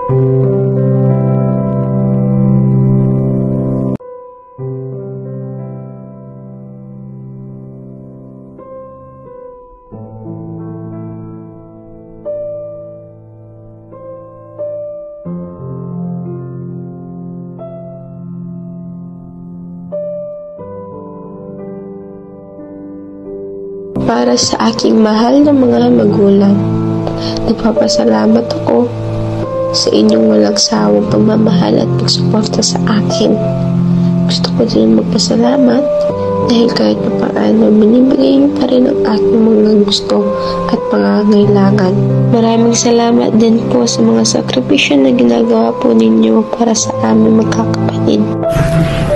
Para sa aking mahal na mga magulang, nagpapasalamat ako sa inyong walang sawang pagmamahal at pagsuporta sa akin. Gusto ko din magpasalamat dahil kahit pa paano binibigay niyo pa rin ang aking mga gusto at pangangailangan. Maraming salamat din po sa mga sakripisyo na ginagawa po ninyo para sa aming magkakapatid.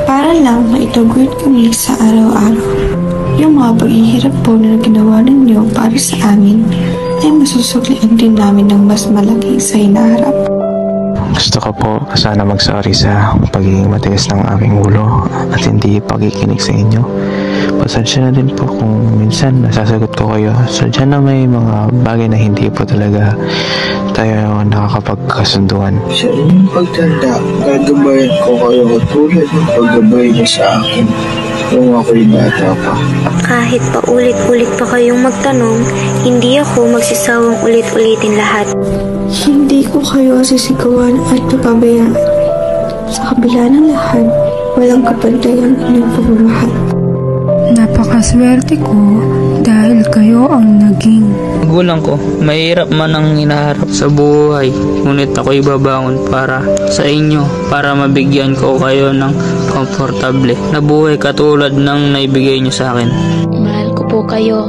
Para lang maitaguyod kami sa araw-araw. Yung mga paghihirap po na ginawa ninyo para sa amin ay masusuklian din namin ng mas malaki sa hinaharap. Gusto ko po sana mag-sorry sa pagiging matigas ng aking ulo at hindi pagkikinig sa inyo. Pasensya na din po kung minsan nasasagot ko kayo. Sadya na may mga bagay na hindi po talaga tayo nakakapagkasunduan. Sa inyong pagtanda, gagabayan ko kayo tulad ng paggabay niyo sa akin nung ako'y bata pa. Kahit pa ulit-ulit pa kayong magtanong, hindi ako magsisawang ulit-ulitin lahat. Hindi ko kayo sisigawan at papabayaan. Sa kabila ng lahat, walang kapantayan inyong pagmamahal. Napakaswerte ko dahil kayo ang naging magulang ko. Mahirap man ang hinaharap sa buhay, ngunit ako'y babangon para sa inyo, para mabigyan ko kayo ng komportable na buhay katulad ng naibigay niyo sa akin. Mahal ko po kayo,